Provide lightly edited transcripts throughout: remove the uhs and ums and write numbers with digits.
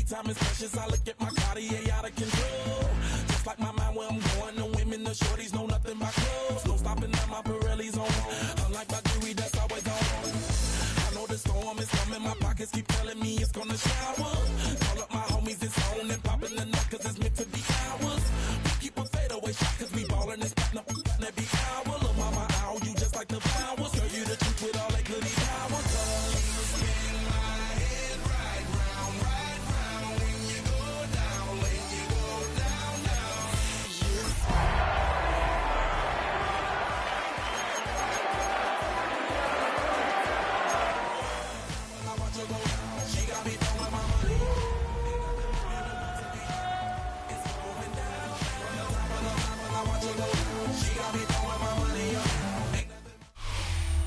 time is precious. I look at my Cartier out of control. Just like my mind where I'm going. The women, the shorties know nothing but clothes. No stopping at my Pirelli's on. Unlike my jewelry that's always on. I know the storm is coming. My pockets keep telling me it's gonna shower. Call up my homies, it's on and popping the nut cause it's meant to be ours. We keep a fadeaway shot cause we ballin' and spittin' up every hour. Look mama, ow, you just like the flowers. Girl, you the truth with all that goody power.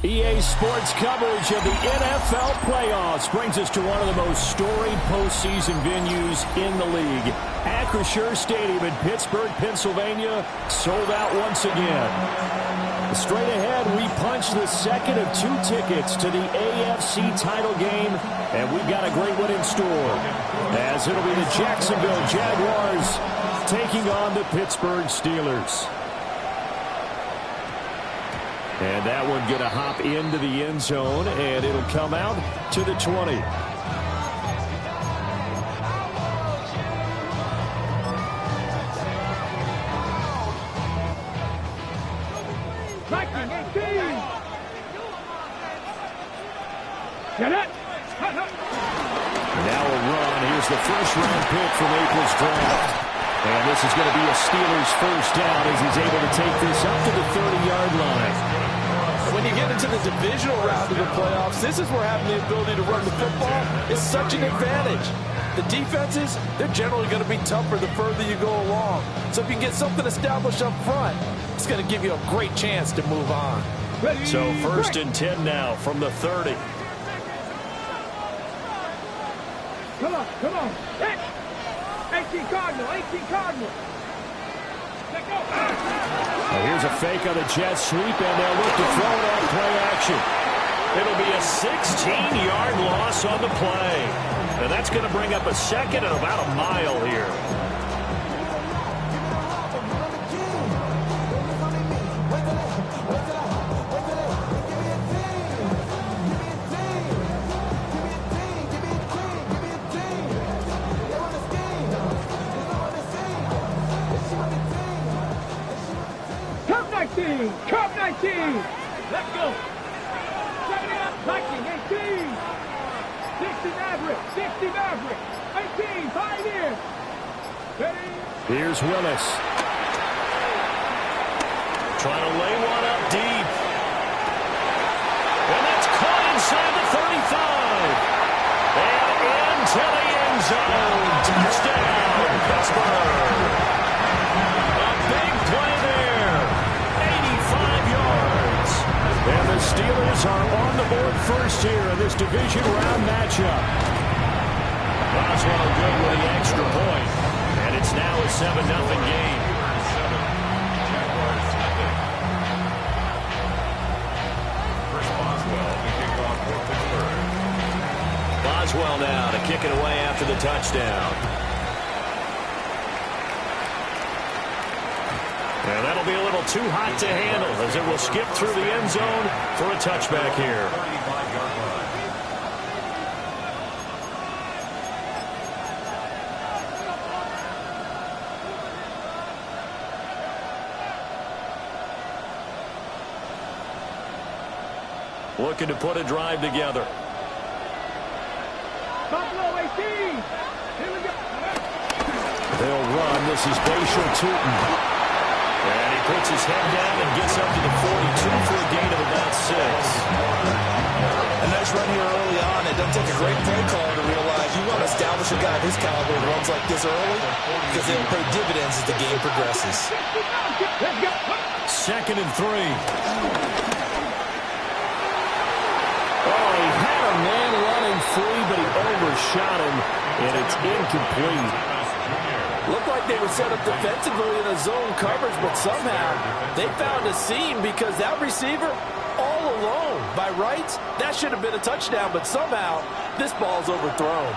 EA Sports coverage of the NFL playoffs brings us to one of the most storied postseason venues in the league. Acrisure Stadium in Pittsburgh, Pennsylvania, sold out once again. Straight ahead, we punch the second of 2 tickets to the AFC title game, and we've got a great one in store, as it'll be the Jacksonville Jaguars taking on the Pittsburgh Steelers. And that one going to hop into the end zone, and it'll come out to the 20. Now a run. Here's the first-round pick from April's draft. And this is going to be a Steelers first down as he's able to take this up to the 30-yard line. When you get into the divisional round of the playoffs, this is where having the ability to run the football is such an advantage. The defenses, they're generally going to be tougher the further you go along. So if you can get something established up front, it's going to give you a great chance to move on. So first and 10 now from the 30. Come on. 18 Cardinal. Let go. Now here's a fake on the jet sweep, and they'll look to throw it on play action. It'll be a 16-yard loss on the play. And that's going to bring up a second and about a mile here. Cup 19. Let's go. 19, 18. 60 Maverick. 18, Pioneer. Ready? Here's Willis. Trying to lay one up deep. And that's caught inside the 35. And into the end zone. Touchdown, Pittsburgh. A big play there. 85 yards. And the Steelers are on the board first here in this division round matchup. Boswell good with the extra point. And it's now a 7-0 game. Boswell now to kick it away after the touchdown. And that'll be a little too hot to handle as it will skip through the end zone for a touchback here. Looking to put a drive together. Buffalo 18. Here we go. They'll run. This is Bashal Tootin. And he puts his head down and gets up to the 42 for a gain of about 6. A nice run here early on. It doesn't take a great play caller to realize you want to establish a guy of his caliber who runs like this early because they'll pay dividends as the game progresses. Second and 3. Oh, he had a man running free, but he overshot him, and it's incomplete. Looked like they were set up defensively in a zone coverage, but somehow they found a seam because that receiver all alone. By rights, that should have been a touchdown, but somehow this ball's overthrown.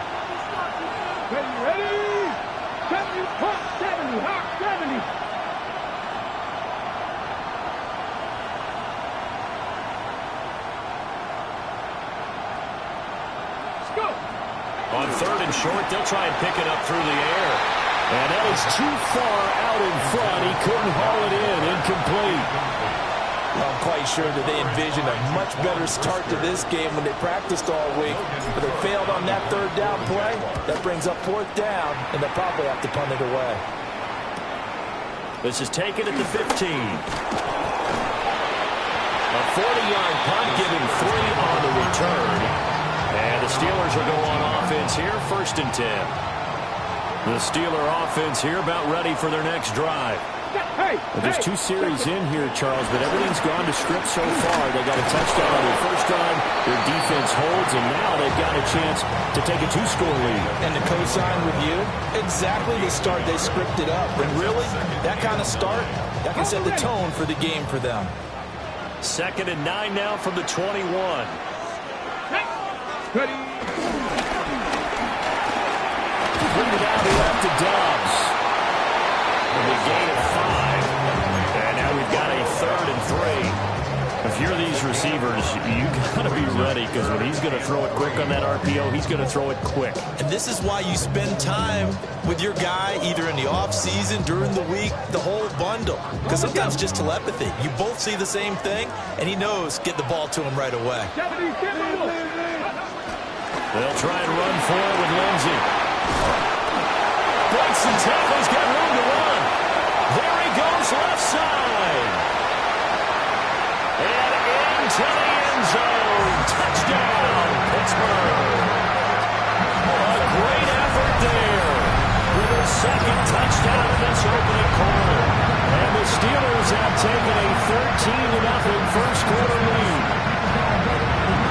Ready? 70, Hawk 70, Hawk 70. Let's go. On 3rd and short, they'll try and pick it up through the air. And that is too far out in front. He couldn't haul it in. Incomplete. Well, I'm quite sure that they envisioned a much better start to this game when they practiced all week. But they failed on that 3rd down play. That brings up 4th down, and they'll probably have to punt it away. This is taken at the 15. A 40-yard punt, giving 3 on the return. And the Steelers will go on offense here, 1st and 10. The Steeler offense here about ready for their next drive. Well, there's 2 series in here, Charles, but everything's gone to script so far. They got a touchdown on their first drive. Their defense holds, and now they've got a chance to take a 2-score lead. And to co-sign with you, exactly the start they scripted up. And really, that kind of start, that can set the tone for the game for them. 2nd and 9 now from the 21. Ready? Bring it out left to Dobbs. And a gain of 5. And now we've got a 3rd and 3. If you're these receivers, you got to be ready, because when he's going to throw it quick on that RPO, he's going to throw it quick. And this is why you spend time with your guy either in the offseason, during the week, the whole bundle. Because sometimes just telepathy. You both see the same thing, and he knows get the ball to him right away. They'll try and run for it with Lindsey. Breaks and tackles, got room to run. There he goes, left side. And into the end zone. Touchdown, Pittsburgh. A great effort there. With a 2nd touchdown in this opening quarter. And the Steelers have taken a 13-0 first-quarter lead.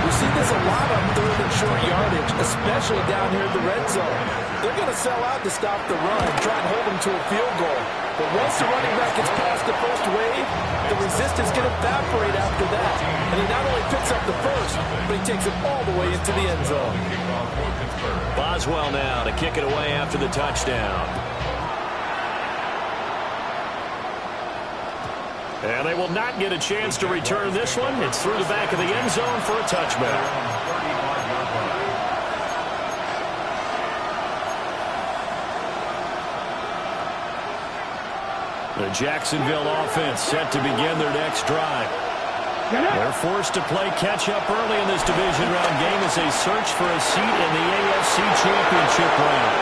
We see this a lot on 3rd and short yardage, especially down here in the red zone. They're going to sell out to stop the run, try and hold them to a field goal. But once the running back gets past the first wave, the resistance can evaporate after that. And he not only picks up the first, but he takes it all the way into the end zone. Boswell now to kick it away after the touchdown. And they will not get a chance to return this one. It's through the back of the end zone for a touchback. The Jacksonville offense set to begin their next drive. They're forced to play catch-up early in this division round game as they search for a seat in the AFC Championship round.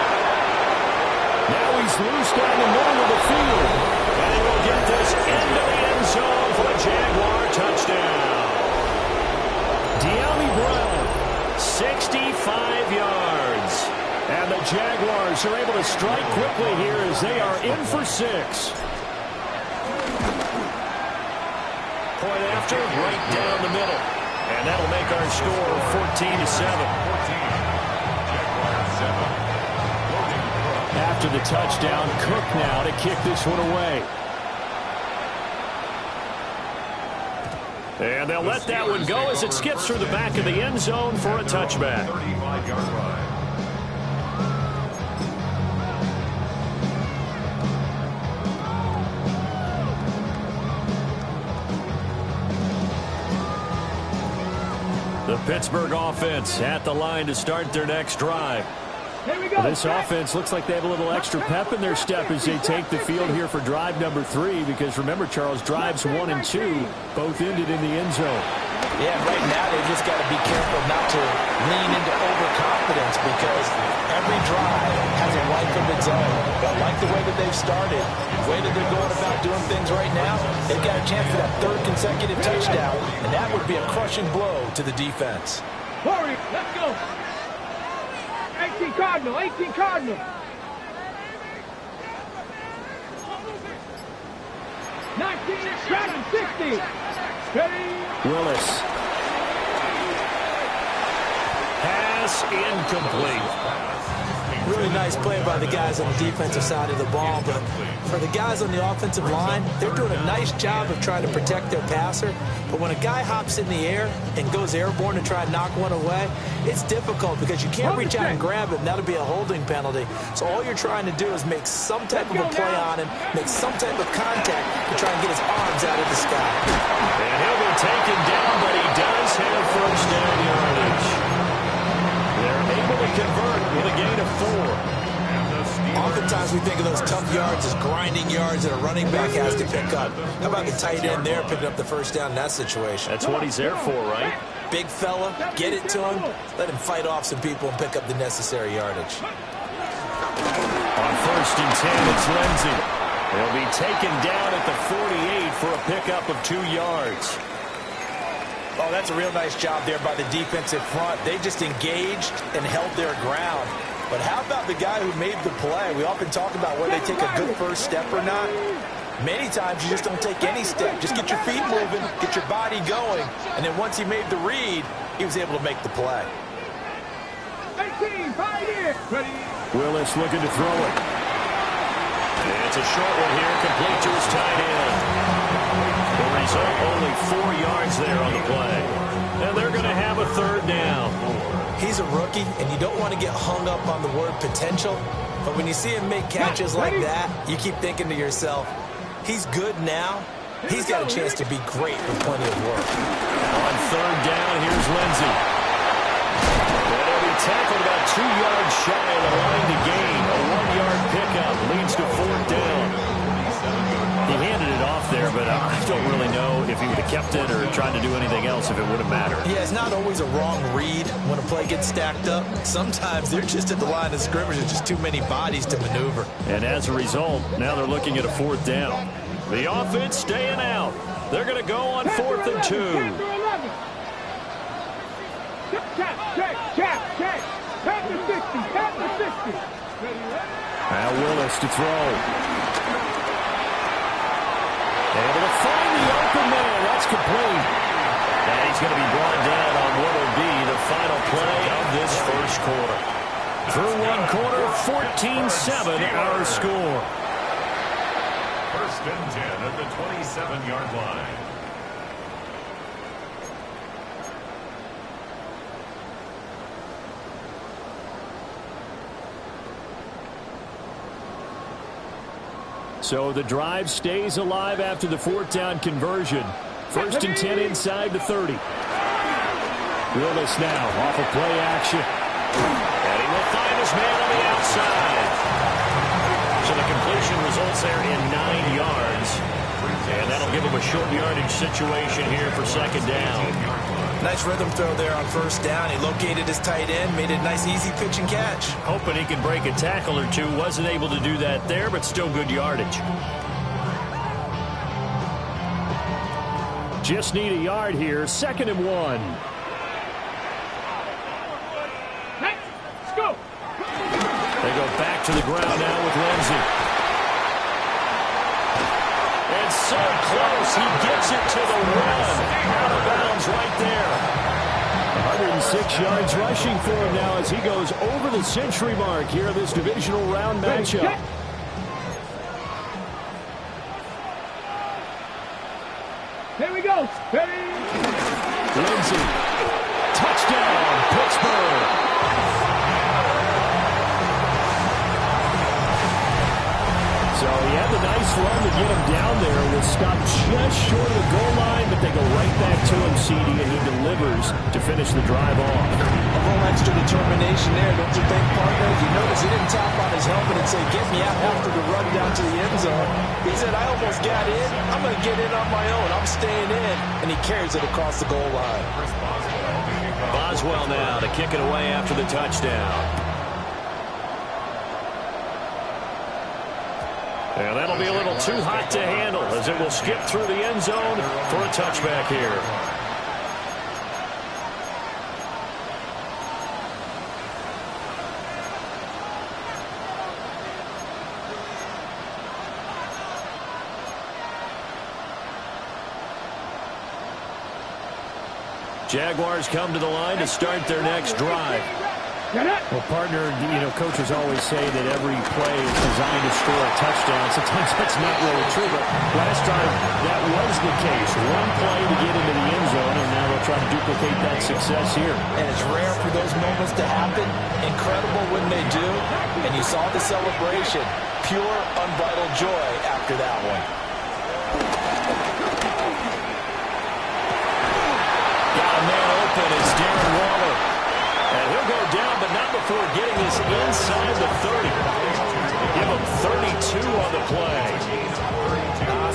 Now he's loose down the middle of the field. And he will get this into the end zone for a Jaguar touchdown. De'Ami Brown, 65 yards. And the Jaguars are able to strike quickly here as they are in for 6. Point after, right down the middle. And that'll make our score 14-7. After the touchdown, Cook now to kick this one away. And they'll let that one go as it skips through the back of the end zone for a touchback. The Pittsburgh offense at the line to start their next drive. This offense looks like they have a little extra pep in their step as they take the field here for drive number 3, because remember, Charles, drives 1 and 2 both ended in the end zone. Yeah, right now they just got to be careful not to lean into overconfidence, because every drive has a life of its own. But I like the way that they've started, the way that they're going about doing things right now. They've got a chance for that 3rd consecutive touchdown, and that would be a crushing blow to the defense. Hurry, let's go. 18 Cardinal, 18 Cardinal. 19, 60. Ready? Willis. Pass incomplete. really nice play by the guys on the defensive side of the ball, but for the guys on the offensive line, they're doing a nice job of trying to protect their passer. But when a guy hops in the air and goes airborne to try and knock one away, it's difficult because you can't reach out and grab it, and that'll be a holding penalty. So all you're trying to do is make some type of a play on him, make some type of contact to try and get his arms out of the sky. And he'll be taken down, but he does have first down yardage. They're able to convert with a gain of 4. Oftentimes we think of those tough yards as grinding yards that a running back has to pick up. How about the tight end there picking up the first down in that situation? That's what he's there for, right? Big fella, get it to him, let him fight off some people and pick up the necessary yardage. On first and 10, it's Lindsey. He'll be taken down at the 48 for a pickup of 2 yards. Oh, that's a real nice job there by the defensive front. They just engaged and held their ground. But how about the guy who made the play? We often talk about whether they take a good first step or not. Many times you just don't take any step. Just get your feet moving, get your body going, and then once he made the read, he was able to make the play. 18, fight in. Ready. Willis looking to throw it. It's a short one here, complete to his tight end. The result, only 4 yards there on the play. And they're going to have a third down. He's a rookie, and you don't want to get hung up on the word potential. But when you see him make catches like that, you keep thinking to yourself, he's good now. He's got a chance to be great with plenty of work. On third down, here's Lindsey. And he'll be tackled about 2 yards shy of the line to gain. A 1-yard pickup leads to fourth down. He handed it off there, but I don't really know if he would have kept it or tried to do anything else if it would have mattered. Yeah, it's not always a wrong read when a play gets stacked up. Sometimes they're just at the line of scrimmage. There's just too many bodies to maneuver. And as a result, now they're looking at a fourth down. The offense staying out. They're going to go on 4th and 2. Now Willis to throw. Able to find the open man. That's complete. And he's going to be brought down on what will be the final play of this first quarter. Through one quarter, 14-7 our score. First and 10 at the 27-yard line. So the drive stays alive after the fourth down conversion. First and 10 inside the 30. Willis now off of play action. And he will find his man on the outside. So the completion results there in 9 yards. And that'll give him a short yardage situation here for second down. Nice rhythm throw there on first down. He located his tight end, made it a nice easy pitch and catch. Hoping he can break a tackle or two. Wasn't able to do that there, but still good yardage. Just need a yard here. 2nd and 1. Let's go. They go back to the ground now with Lindsey. And so close, he gets it to the run. Out of bounds right there. 106 yards rushing for him now as he goes over the century mark here in this divisional round matchup. Here we go. Ready. Lindsey. Touchdown, Pittsburgh. So he had the nice run to get him down there. Was stopped just short of the goal line, but they go right back to him, CD, and he delivers to finish the drive off. A little extra determination there, don't you think, partner? You notice he didn't tap on his helmet and say, get me out after the run down to the end zone. He said, I almost got in. I'm going to get in on my own. I'm staying in. And he carries it across the goal line. Boswell now to kick it away after the touchdown. And that'll be a little too hot to handle as it will skip through the end zone for a touchback here. Jaguars come to the line to start their next drive. Well, partner, coaches always say that every play is designed to score a touchdown. Sometimes that's not really true, but last time that was the case. One play to get into the end zone, and now they'll try to duplicate that success here. And it's rare for those moments to happen. Incredible when they do. And you saw the celebration. Pure, unbridled joy after that one. Got a man open is Darren Waller. And he'll go down, but not before getting this inside the 30. Give him 32 on the play.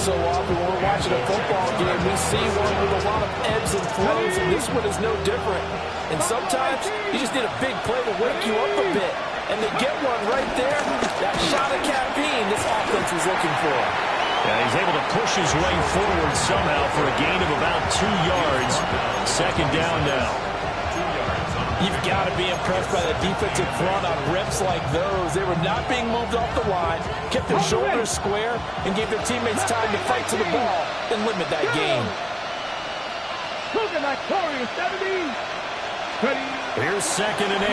So often when we're watching a football game, we see one with a lot of ebbs and flows, and this one is no different. And sometimes you just need a big play to wake you up a bit. And they get one right there. That shot of caffeine this offense was looking for. Yeah, he's able to push his way forward somehow for a gain of about 2 yards. Second down now. You've got to be impressed by the defensive front on reps like those. They were not being moved off the line, kept their shoulders square, and gave their teammates time to fight to the ball and limit that gain. Here's 2nd and 8.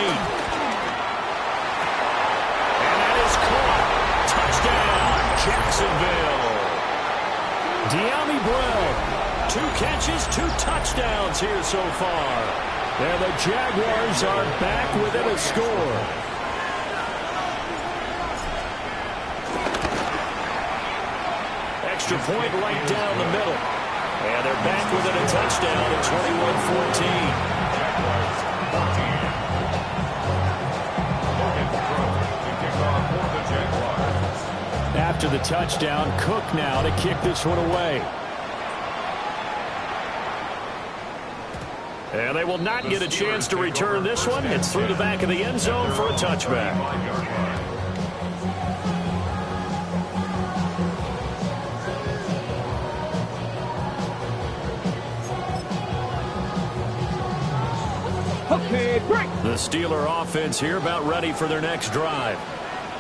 And that is caught. Touchdown, Jacksonville. De'Ami Brown, 2 catches, 2 touchdowns here so far. And the Jaguars are back within a score. Extra point right down the middle. And they're back within a touchdown at 21-14. After the touchdown, Cook now to kick this one away. And they will not get a chance to return this one. It's through the back of the end zone for a touchback. Okay, break. The Steeler offense here about ready for their next drive.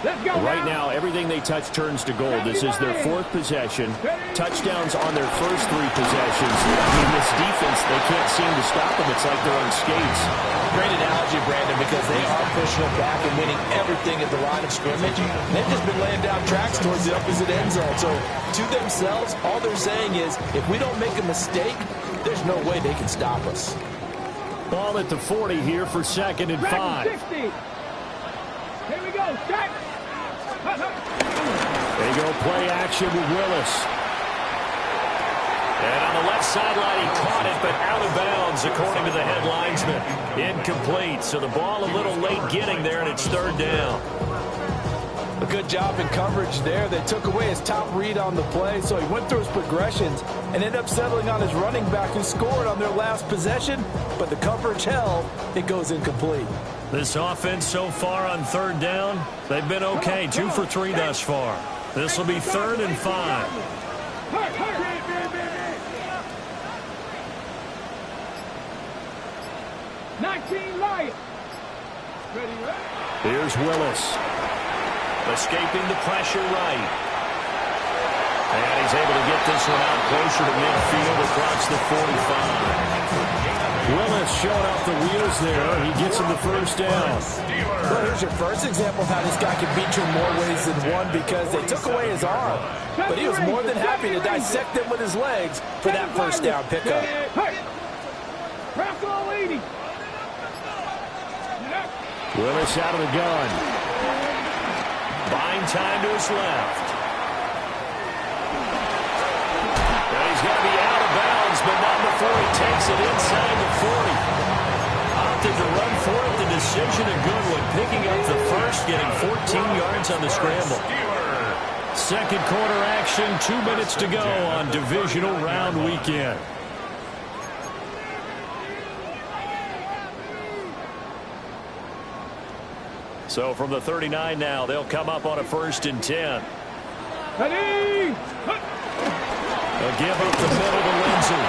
Let's go. Right now, everything they touch turns to gold. This is their 4th possession. Touchdowns on their first 3 possessions. I mean, this defense, they can't seem to stop them. It's like they're on skates. Great analogy, Brandon, because they are pushing it back and winning everything at the line of scrimmage. They've just been laying down tracks towards the opposite end zone. So, to themselves, all they're saying is, if we don't make a mistake, there's no way they can stop us. Ball at the 40 here for 2nd and 5. 60. Here we go, Jack. They go play action with Willis. And on the left sideline, he caught it, but out of bounds, according to the head linesman. Incomplete, so the ball a little late getting there, and it's 3rd down. A good job in coverage there. They took away his top read on the play, so he went through his progressions and ended up settling on his running back who scored on their last possession, but the coverage held. It goes incomplete. This offense so far on 3rd down, they've been okay. 2 for 3 thus far. This will be 3rd and 5. 19 Lions. Ready, right? Here's Willis. Escaping the pressure right. And he's able to get this one out closer to midfield across the 45. Willis showing off the wheels there. He gets him the 1st down. Well, here's your first example of how this guy can beat you in more ways than one because they took away his arm. But he was more than happy to dissect them with his legs for that 1st down pickup. Willis out of the gun. Buying time to his left. And he's going to be out of bounds, but not before he takes it inside the 40. Opted to run for it. The decision a good one. Picking up the 1st, getting 14 yards on the scramble. 2nd quarter action, 2 minutes to go on divisional round weekend. So from the 39 now, they'll come up on a 1st and 10. Ready. They'll give up the middle to Lindsey.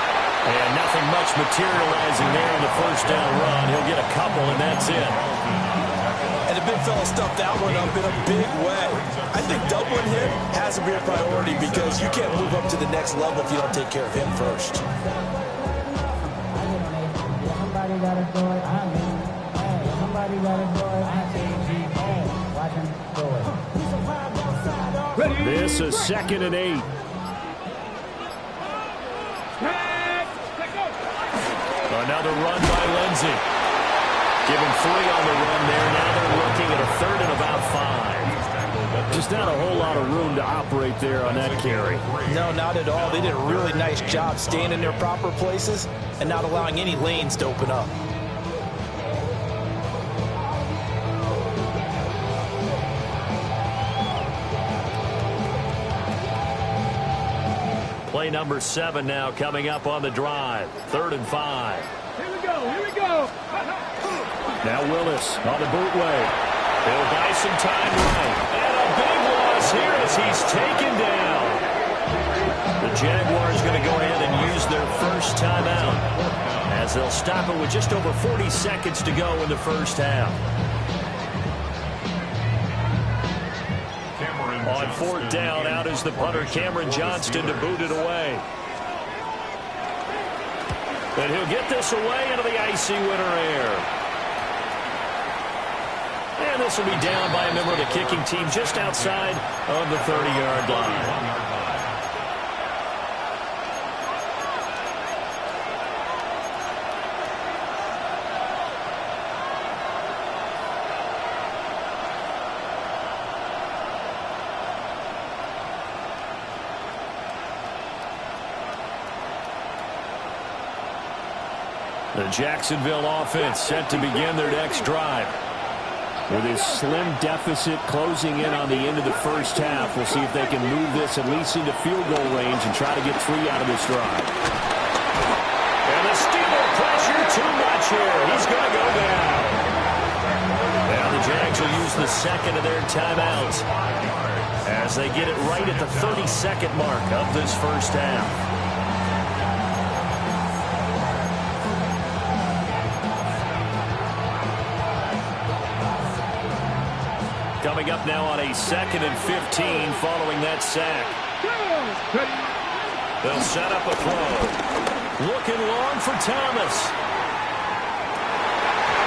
And nothing much materializing there on the 1st down run. He'll get a couple, and that's it. And the big fella stuffed that one up in a big way. I think doubling him has to be a priority because you can't move up to the next level if you don't take care of him first. Somebody gotta do it. Somebody gotta do it. This is 2nd and 8. Another run by Lindsey. Give him 3 on the run there. Now they're looking at a 3rd and about 5. Just not a whole lot of room to operate there on that carry. No, not at all. They did a really nice job staying in their proper places and not allowing any lanes to open up. Play number 7 now coming up on the drive. 3rd and 5. Here we go, here we go. Now Willis on the bootleg. They'll buy some time right. And a big loss here as he's taken down. The Jaguars going to go ahead and use their first timeout as they'll stop it with just over 40 seconds to go in the first half. On 4th down, out is the punter, Cameron Johnston, to boot it away. And he'll get this away into the icy winter air. And this will be down by a member of the kicking team just outside of the 30-yard line. The Jacksonville offense set to begin their next drive. With his slim deficit closing in on the end of the first half, we'll see if they can move this at least into field goal range and try to get 3 out of this drive. And the Steeler pressure too much here. He's going to go down. Now the Jags will use the second of their timeouts as they get it right at the 30-second mark of this first half. Coming up now on a 2nd and 15 following that sack. They'll set up a throw. Looking long for Thomas.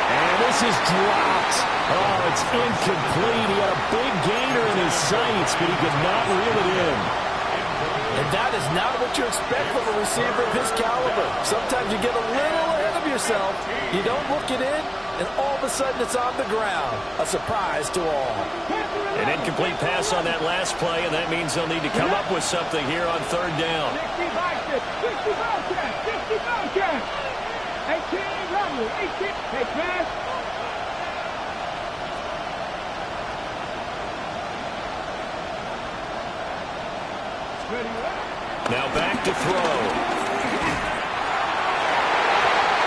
And this is dropped. Oh, it's incomplete. He had a big gainer in his sights, but he could not reel it in. And that is not what you expect from a receiver of his caliber. Sometimes you get a little ahead of yourself. You don't look it in, and all of a sudden it's on the ground. A surprise to all. An incomplete pass on that last play, and that means they'll need to come up with something here on 3rd down. 18, take pass. Now back to throw.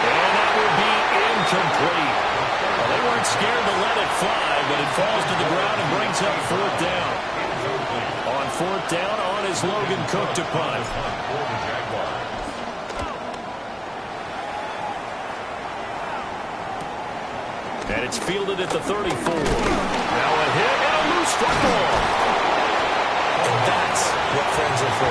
And that will be incomplete. Well, they weren't scared to let it fly, but it falls to the ground and brings up 4th down. On 4th down, on is Logan Cook to punt. And it's fielded at the 34. Now a hit and a loose football. And that's what friends are for.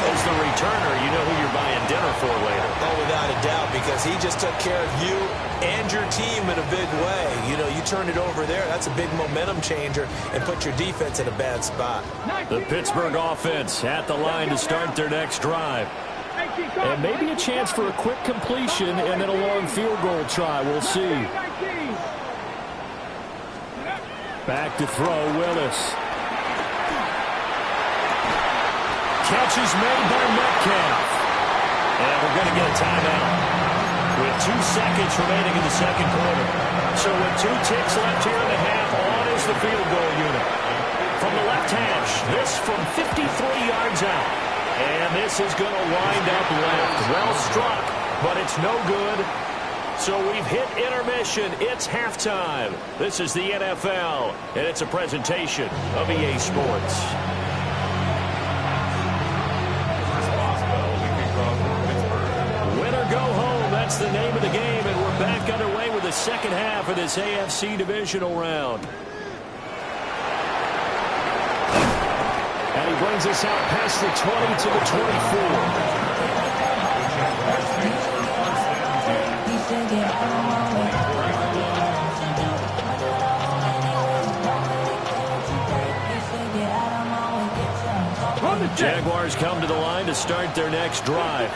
As the returner, you know who you're buying dinner for later. Oh, without a doubt, because he just took care of you and your team in a big way. You know, you turn it over there, that's a big momentum changer and put your defense in a bad spot. The Pittsburgh offense at the line to start their next drive. And maybe a chance for a quick completion and then a long field goal try. We'll see. Back to throw, Willis. Catch is made by Metcalf. And we're going to get a timeout with 2 seconds remaining in the second quarter. So with 2 ticks left here in the half, on is the field goal unit. From the left hash, this from 53 yards out. And this is going to wind up left. Well struck, but it's no good. So we've hit intermission. It's halftime. This is the NFL, and it's a presentation of EA Sports. Win or go home, that's the name of the game, and we're back underway with the second half of this AFC divisional round. And he brings us out past the 20 to the 24. Jaguars come to the line to start their next drive.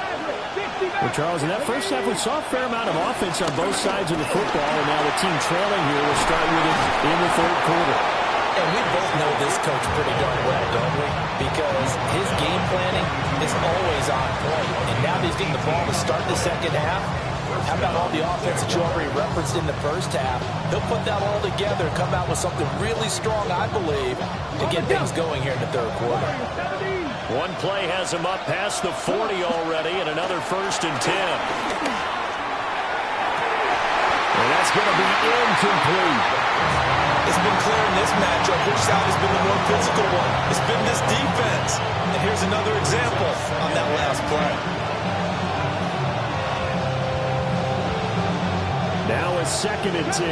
Well, Charles, in that first half, we saw a fair amount of offense on both sides of the football, and now the team trailing here will start with it in the third quarter. And we both know this coach pretty darn well, don't we? Because his game planning is always on point. And now that he's getting the ball to start the second half, how about all the offense that you already referenced in the first half? He'll put that all together and come out with something really strong, I believe, to get things going here in the third quarter. One play has him up past the 40 already, and another 1st and 10. And that's going to be incomplete. It's been clear in this matchup which side has been the more physical one. It's been this defense. And here's another example on that last play. Now it's 2nd and 10.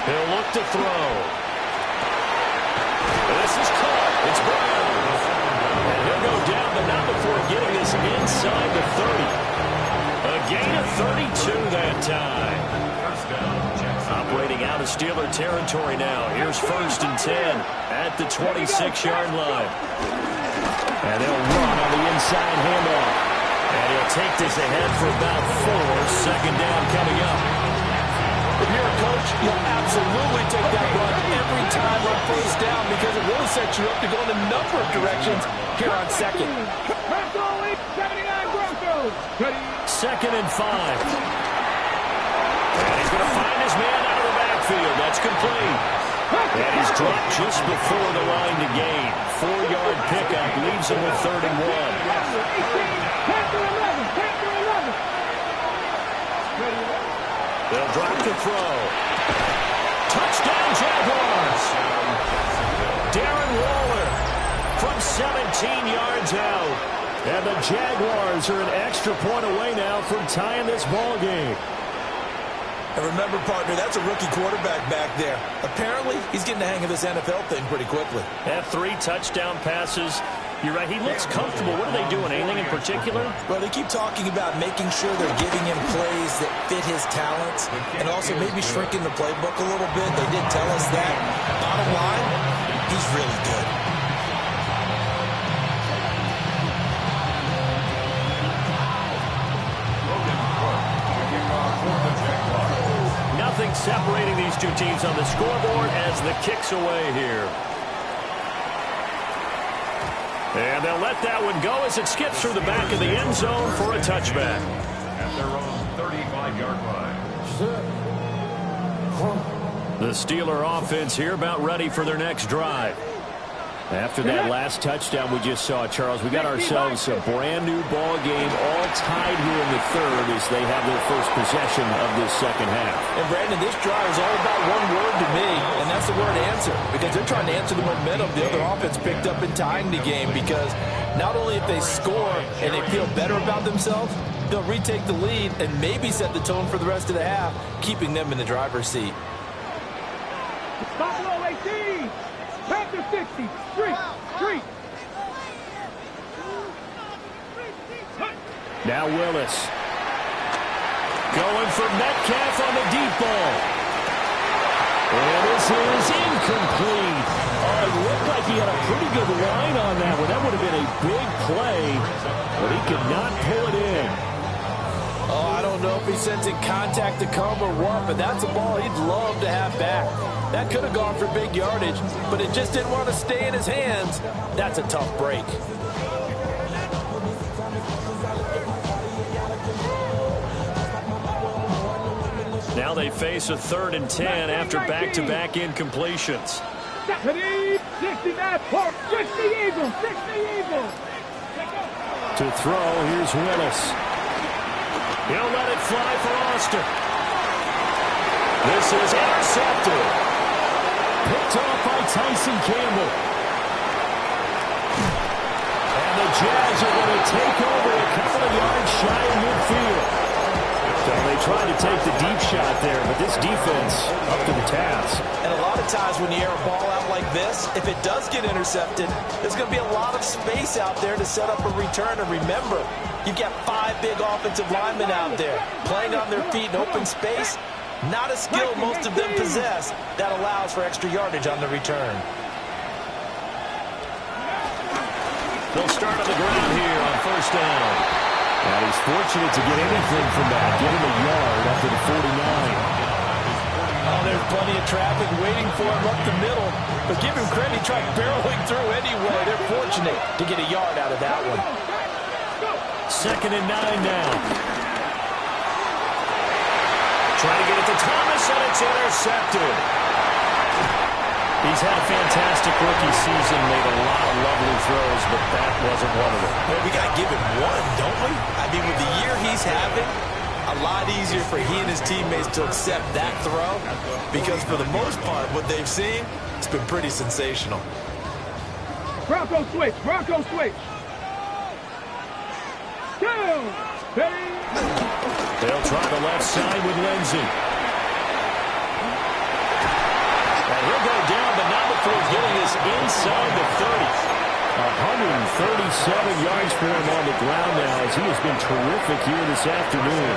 He'll look to throw. This is caught. It's Brown. And he'll go down, but not before getting this inside the 30. A gain of 32 that time. Operating out of Steeler territory now. Here's 1st and 10 at the 26-yard line. And they'll run on the inside handoff. And he'll take this ahead for about 4. 2nd down coming up. If you're a coach, you'll absolutely take that run every time on 1st down because it really sets you up to go in a number of directions here on 2nd. 2nd and 5. And he's going to find his man out of the backfield. That's complete. And he's dropped just before the line to gain. 4-yard pickup leaves him with 3rd and 1. They'll drop the throw. Touchdown, Jaguars. Darren Waller from 17 yards out. And the Jaguars are an extra point away now from tying this ball game. And remember, partner, that's a rookie quarterback back there. Apparently, he's getting the hang of this NFL thing pretty quickly. Had 3 touchdown passes. You're right, he looks comfortable. What are they doing? Anything in particular? Well, they keep talking about making sure they're giving him plays that fit his talents and also maybe shrinking the playbook a little bit. They did tell us that. Bottom line, he's really good. Nothing separating these two teams on the scoreboard as the kick's away here. And they'll let that one go as it skips through the back of the end zone for a touchback. At their own 35-yard line. The Steeler offense here about ready for their next drive. After that last touchdown we just saw, Charles, we got ourselves a brand new ball game, all tied here in the 3rd as they have their first possession of this second half. And Brandon, this drive is all about one word to me, and that's the word answer, because they're trying to answer the momentum the other offense picked up in tying the game, because not only if they score and they feel better about themselves, they'll retake the lead and maybe set the tone for the rest of the half, keeping them in the driver's seat. Buffalo 18, Panther 60, street. Now Willis. Going for Metcalf on the deep ball. And this is incomplete. Oh, it looked like he had a pretty good line on that one. That would have been a big play, but he could not pull it in. Oh, I don't know if he's sensing contact to come or what, but that's a ball he'd love to have back. That could have gone for big yardage, but it just didn't want to stay in his hands. That's a tough break. Now they face a 3rd and 10 after back-to-back incompletions. 60 Eagles. To throw, here's Willis. He'll let it fly for Austin. This is intercepted. Picked off by Tyson Campbell. And the Jags are going to take over a couple of yards shy of midfield. So they tried to take the deep shot there, but this defense up to the task. And a lot of times when you air a ball out like this, if it does get intercepted, there's going to be a lot of space out there to set up a return. And remember, you've got 5 big offensive linemen out there playing on their feet in open space. Not a skill most of them possess that allows for extra yardage on the return. They'll start on the ground here on first down. And he's fortunate to get anything from that. Get him a yard after the 49. Oh, there's plenty of traffic waiting for him up the middle. But give him credit, he tried barreling through anyway. They're fortunate to get a yard out of that one. 2nd and 9 now. Trying to get it to Thomas, and it's intercepted. He's had a fantastic rookie season, made a lot of lovely throws, but that wasn't one of them. Well, we got to give him one, don't we? I mean, with the year he's having, a lot easier for he and his teammates to accept that throw because for the most part, what they've seen, it's been pretty sensational. Bronco switch, Bronco switch. Down. They'll try the left side with Lindsey. And he'll go down, but not before he's getting this inside the 30. 137 yards for him on the ground now as he has been terrific here this afternoon.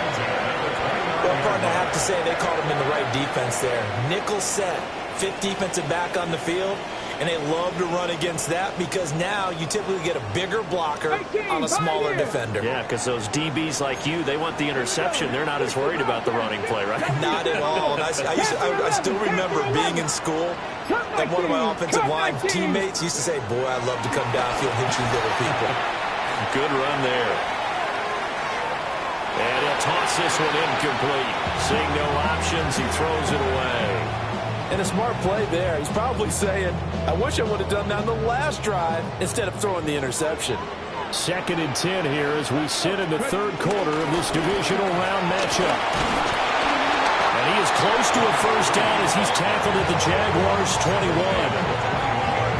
Well, partner, I have to say they caught him in the right defense there. Nickel set, 5th defensive back on the field, and they love to run against that because now you typically get a bigger blocker on a smaller defender. Yeah, because those DBs like you, they want the interception. They're not as worried about the running play, right? Not at all. And I still remember being in school, and one of my offensive line teammates used to say, boy, I'd love to come downfield and hit you little people. Good run there. And he'll toss this one incomplete. Seeing no options, he throws it away. And a smart play there. He's probably saying, I wish I would have done that on the last drive instead of throwing the interception. 2nd and 10 here as we sit in the 3rd quarter of this divisional round matchup. And he is close to a first down as he's tackled at the Jaguars' 21.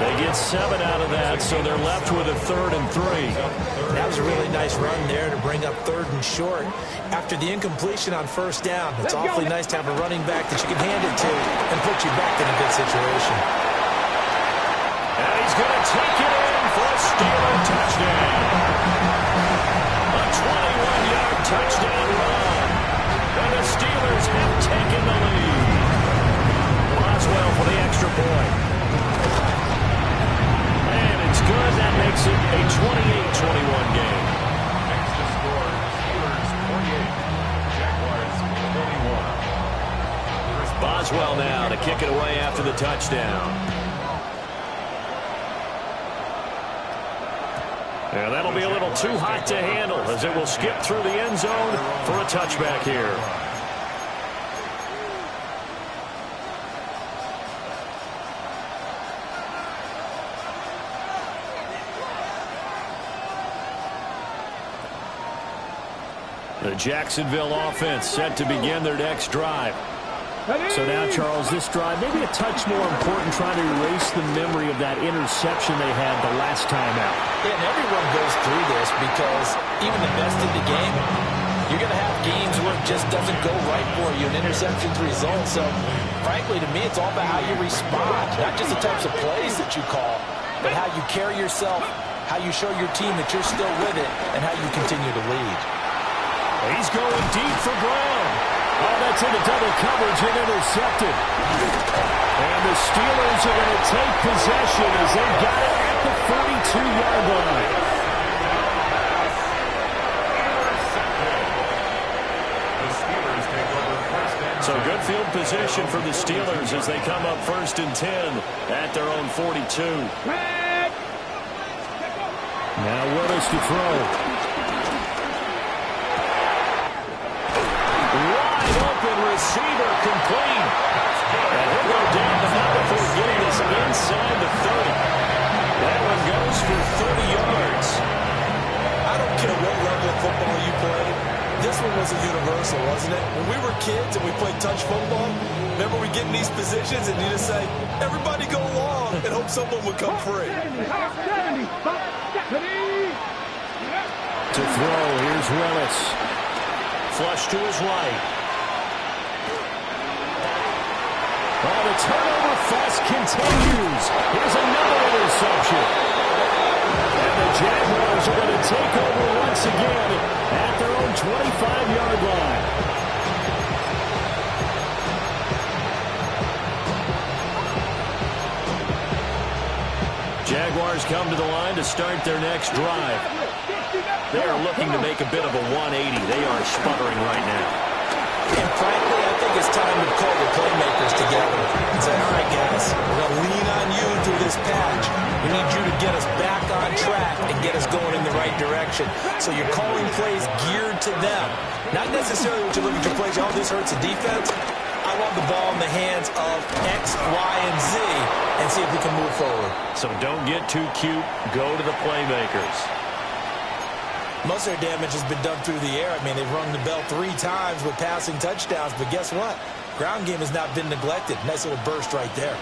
They get 7 out of that, so they're left with a 3rd and 3. That was a really nice run there to bring up 3rd and short. After the incompletion on first down, it's awfully nice to have a running back that you can hand it to and put you back in a good situation. And he's going to take it in for a Steeler touchdown. A 21-yard touchdown run. And the Steelers have taken the lead. Boswell for the extra point. And it's good. That makes it a 28-21 game. Next to score, Steelers 48, Jaguars 21. Boswell now to kick it away after the touchdown. And that'll be a little too hot to handle as it will skip through the end zone for a touchback here. The Jacksonville offense set to begin their next drive. So now, Charles, this drive maybe a touch more important, trying to erase the memory of that interception they had the last time out. Yeah, and everyone goes through this because even the best in the game, you're going to have games where it just doesn't go right for you, and interceptions result. So, frankly, to me, it's all about how you respond, not just the types of plays that you call, but how you carry yourself, how you show your team that you're still with it, and how you continue to lead. He's going deep for Brown. Oh, that's into double coverage and intercepted. And the Steelers are going to take possession as they got it at the 42-yard line. So good field position for the Steelers as they come up 1st and 10 at their own 42. Now Willis to throw. Receiver complete. And he'll go down the number before getting this inside the 30. That one goes for 30 yards. I don't care what level of football you play. This one was a universal, wasn't it? When we were kids and we played touch football, remember we get in these positions and you just say, everybody go long and hope someone would come free. To throw, here's Willis. Flush to his right. Oh, the turnover fuss continues. Here's another interception. And the Jaguars are going to take over once again at their own 25-yard line. Jaguars come to the line to start their next drive. They are looking to make a bit of a 180. They are sputtering right now. And frankly, I think it's time to call the playmakers together and say, all right, guys, we're going to lean on you through this patch. We need you to get us back on track and get us going in the right direction. So you're calling plays geared to them. Not necessarily what you look at your plays, oh, this hurts the defense. I want the ball in the hands of X, Y, and Z and see if we can move forward. So don't get too cute. Go to the playmakers. Most of their damage has been done through the air. I mean, they've rung the bell 3 times with passing touchdowns, but guess what? Ground game has not been neglected. Nice little burst right there.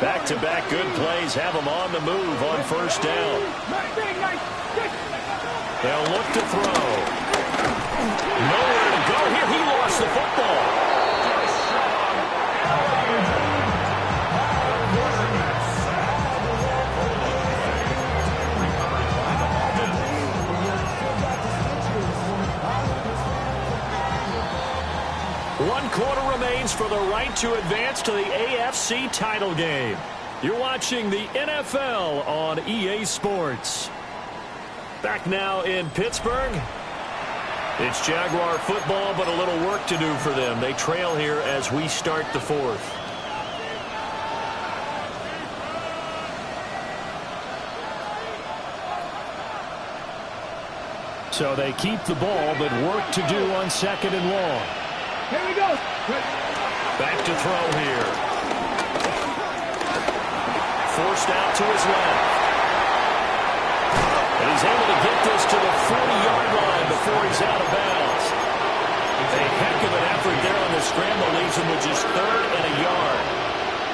Back-to-back good plays have them on the move on first down. They'll look to throw. Nowhere to go here. He lost the football. One quarter remains for the right to advance to the AFC title game. You're watching the NFL on EA Sports. Back now in Pittsburgh. It's Jaguar football, but a little work to do for them. They trail here as we start the fourth. So they keep the ball, but work to do on second and long. Here we go. Back to throw here. Forced out to his left. And he's able to get this to the 40-yard line before he's out of bounds. A heck of an effort there on the scramble. Leaves him with just 3rd and a yard.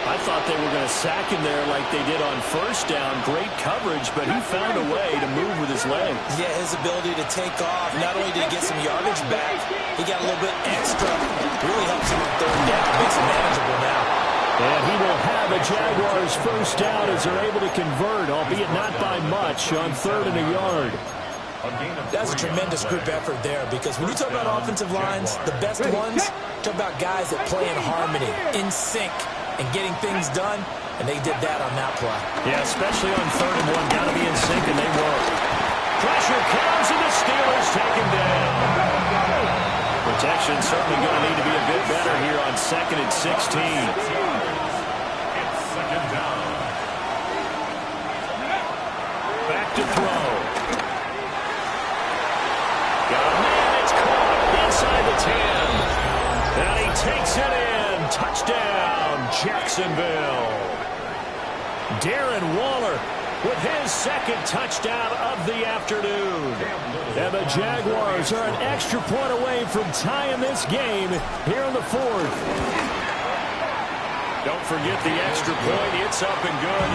I thought they were going to sack him there like they did on first down. Great coverage, but he found a way to move with his legs. Yeah, his ability to take off. Not only did he get some yardage back, he got a little bit extra. Really helps him on 3rd down. Makes him manageable now. And he will have a Jaguars first down as they're able to convert, albeit not by much, on 3rd and a yard. That's a tremendous group effort there, because when you talk about offensive lines, the best ones, talk about guys that play in harmony, in sync, and getting things done, and they did that on that play. Yeah, especially on 3rd and 1. Got to be in sync, and they were. Pressure comes, and the Steelers take him down. Protection certainly going to need to be a bit better here on 2nd and 16. It's 2nd down. Back to throw. Got a man, it's caught inside the 10. And he takes it in. Touchdown, Jacksonville. Darren Waller with his 2nd touchdown of the afternoon. And the Jaguars are an extra point away from tying this game here in the 4th. Don't forget the extra point. It's up and good.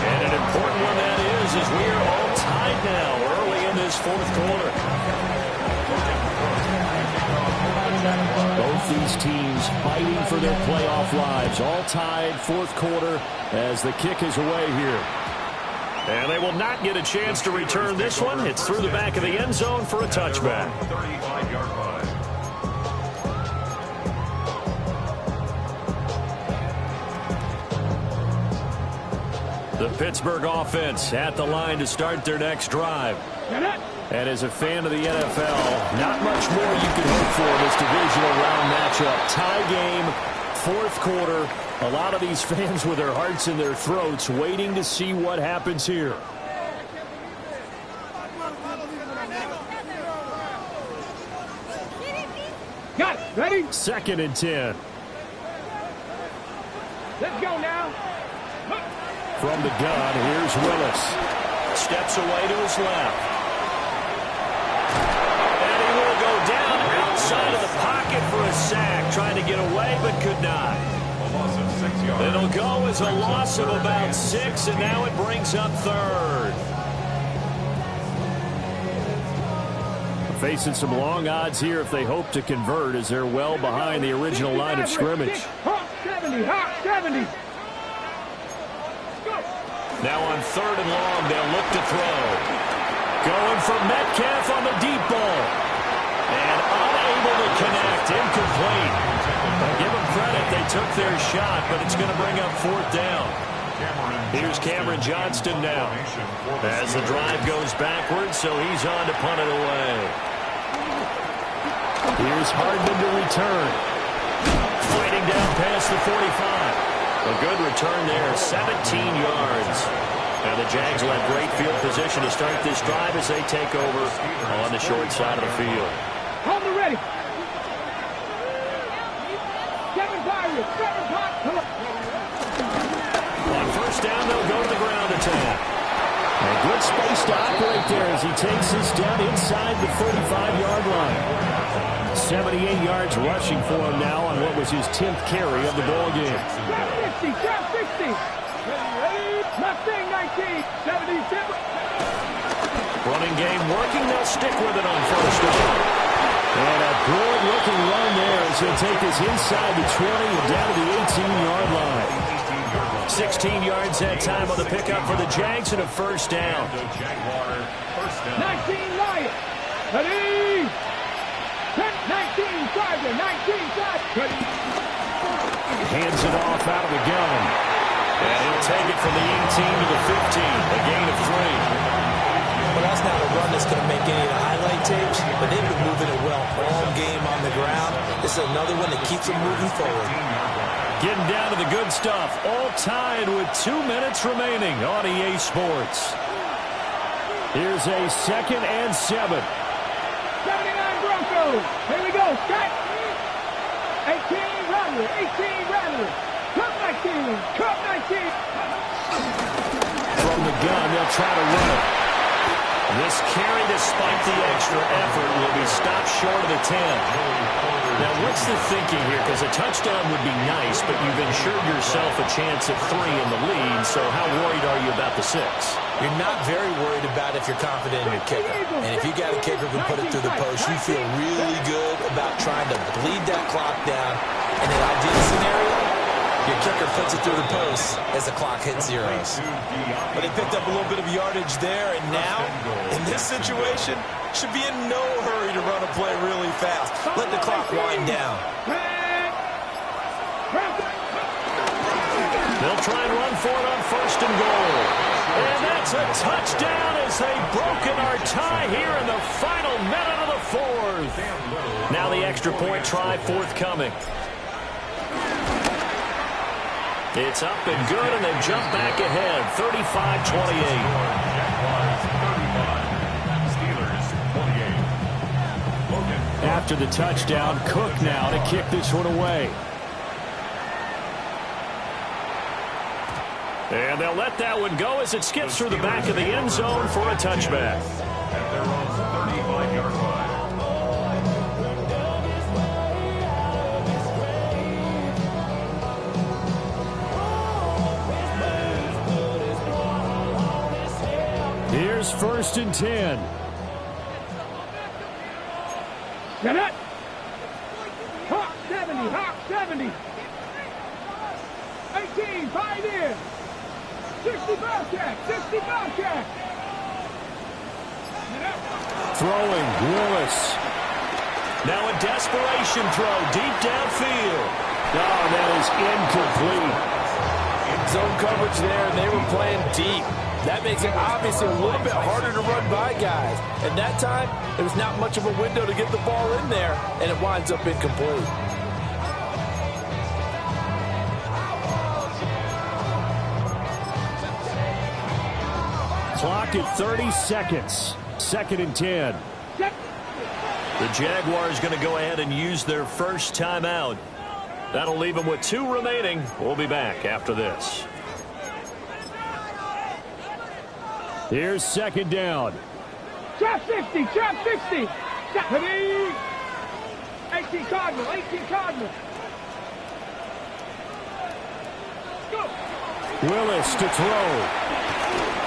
And an important one that is as we are all tied now early in this 4th quarter. Both these teams fighting for their playoff lives. All tied 4th quarter as the kick is away here. And they will not get a chance to return this one. It's through the back of the end zone for a touchback. 35-yard line. The Pittsburgh offense at the line to start their next drive. And as a fan of the NFL, not much more you can hope for in this divisional round matchup. Tie game, 4th quarter. A lot of these fans with their hearts in their throats waiting to see what happens here. Got it. Ready? 2nd and 10. Let's go now. From the gun, here's Willis. Steps away to his left. And he will go down outside of the pocket for a sack. Trying to get away, but could not. It'll go as a loss of about 6, and now it brings up 3rd. Facing some long odds here if they hope to convert, as they're well behind the original line of scrimmage. Hawk 70, Hawk 70. Now on 3rd and long, they'll look to throw. Going for Metcalf on the deep ball. And unable to connect. Incomplete. I'll give them credit. They took their shot, but it's going to bring up 4th down. Here's Cameron Johnston now. As the drive goes backwards, so he's on to punt it away. Here's Hardman to return. Fighting down past the 45. A good return there, 17 yards. And the Jags will have great field position to start this drive as they take over on the short side of the field. Hold it ready. 7-5, 7-5. On first down, they'll go to the ground attack. A good space to operate there as he takes this down inside the 45-yard line. 78 yards rushing for him now on what was his 10th carry of the ball game. Trap 60, trap 60. Mustang 19, 77. Running game working. They'll stick with it on first down. And a good-looking run there as he'll take this inside the 20 and down to the 18-yard line. 16 yards that time on the pickup for the Jags and a first down. 19 Lions. Ready. 19 Charger, 19 Charger. Hands it off out of the gun. And he'll take it from the 18 to the 15. A gain of 3. Well, that's not a run that's going to make any of the highlight tapes, but they've been moving it well all game on the ground. This is another one that keeps them moving forward. Getting down to the good stuff. All tied with 2 minutes remaining on EA Sports. Here's a 2nd and 7. 79 Broncos. Here we go. Scott. 18 Rattler. 18 Rattler. Cup 19. Cup 19. From the gun, they'll try to run it. This carry, despite the extra effort, will be stopped short of the 10. Now, what's the thinking here? Because a touchdown would be nice, but you've ensured yourself a chance at 3 in the lead, so how worried are you about the 6? You're not very worried about if you're confident in your kicker. And if you got a kicker who can put it through the post, you feel really good about trying to bleed that clock down. In an ideal scenario, your kicker puts it through the post as the clock hits zeros. But they picked up a little bit of yardage there, and now, in this situation, should be in no hurry to run a play really fast. Let the clock wind down. They'll try and run for it on first and goal. And that's a touchdown as they've broken our tie here in the final minute of the 4th. Now the extra point try forthcoming. It's up and good, and they jump back ahead, 35-28. After the touchdown, Cook now to kick this one away. And they'll let that one go as it skips through the back of the end zone for a touchback. At their own 35-yard line. Here's 1st and 10. Get it. Hawk 70, Hawk 70. 18, 5 in. 60 Bobcat, 60 Bobcat. Throwing, Willis. Now a desperation throw deep downfield. Oh, that is incomplete. Zone coverage there, and they were playing deep. That makes it obviously a little bit harder to run by guys. And that time, there was not much of a window to get the ball in there, and it winds up incomplete. Clock at 30 seconds. 2nd and 10. The Jaguars going to go ahead and use their first timeout. That'll leave them with 2 remaining. We'll be back after this. Here's 2nd down. Trap 60, trap 60. Ready. 18 Cardinal, 18 Cardinal. Go. Willis to throw.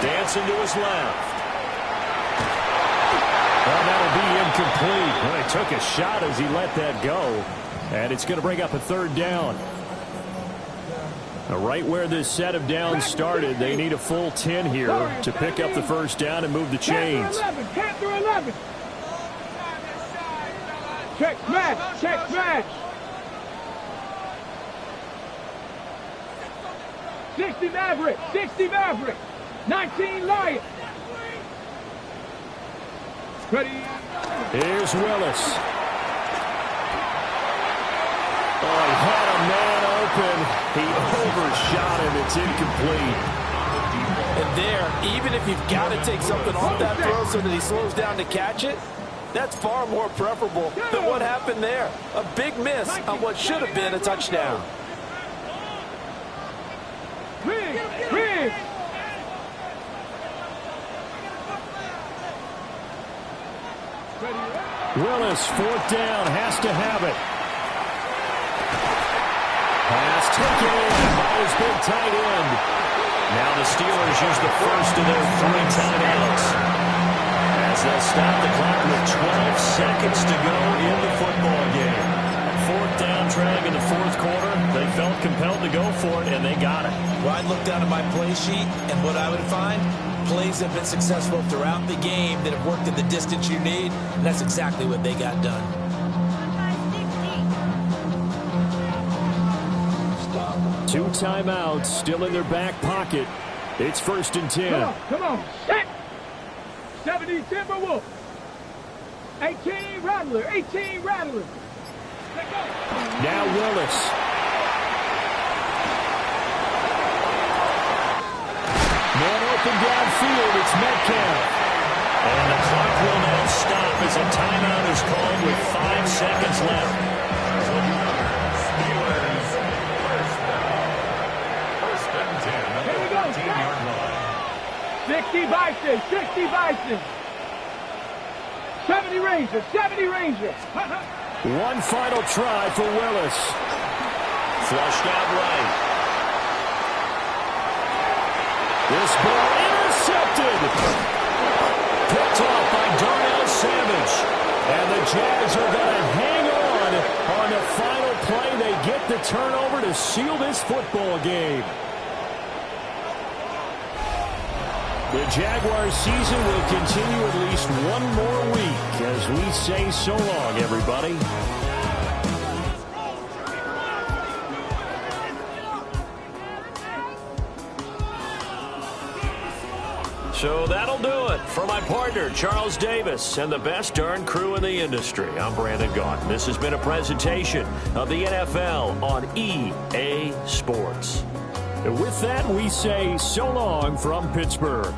Dancing to his left. Well, that'll be incomplete. Well, he took a shot as he let that go. And it's going to bring up a 3rd down. Now, right where this set of downs started, they need a full 10 here to pick up the first down and move the chains. 10 through 11. Check smash, check smash. 60 Maverick. 60 Maverick. 19 Lion. Ready. Here's Willis. Oh, he had a man open. He overshot him. It's incomplete. And there, even if you've got to take something off that throw so that he slows down to catch it, that's far more preferable than what happened there. A big miss on what should have been a touchdown. Rig. Willis, fourth down, has to have it. Pass taken by his big tight end. Now the Steelers use the first of their 3 timeouts as they'll stop the clock with 12 seconds to go in the football game. Fourth down drag in the fourth quarter. They felt compelled to go for it, and they got it. Well, I'd look down at my play sheet, and what I would find, plays have been successful throughout the game that have worked at the distance you need, and that's exactly what they got done. Two timeouts still in their back pocket. It's 1st and 10. Come on. Set. 70 Timberwolf. 18 Rattler. 18 Rattler. Now Willis. Man open downfield. It's Metcalf. And the clock will now stop as a timeout is called with 5 seconds left. First and 10 at the 14-yard line. 60 Bison. 60 Bison. 70 Rangers. 70 Rangers. One final try for Willis. Flushed out right. This ball intercepted. Picked off by Darnell Savage. And the Jags are going to hang on the final play. They get the turnover to seal this football game. The Jaguars season will continue at least one more week as we say so long, everybody. So that'll do it for my partner, Charles Davis, and the best darn crew in the industry. I'm Brandon Gaughan. This has been a presentation of the NFL on EA Sports. With that, we say so long from Pittsburgh.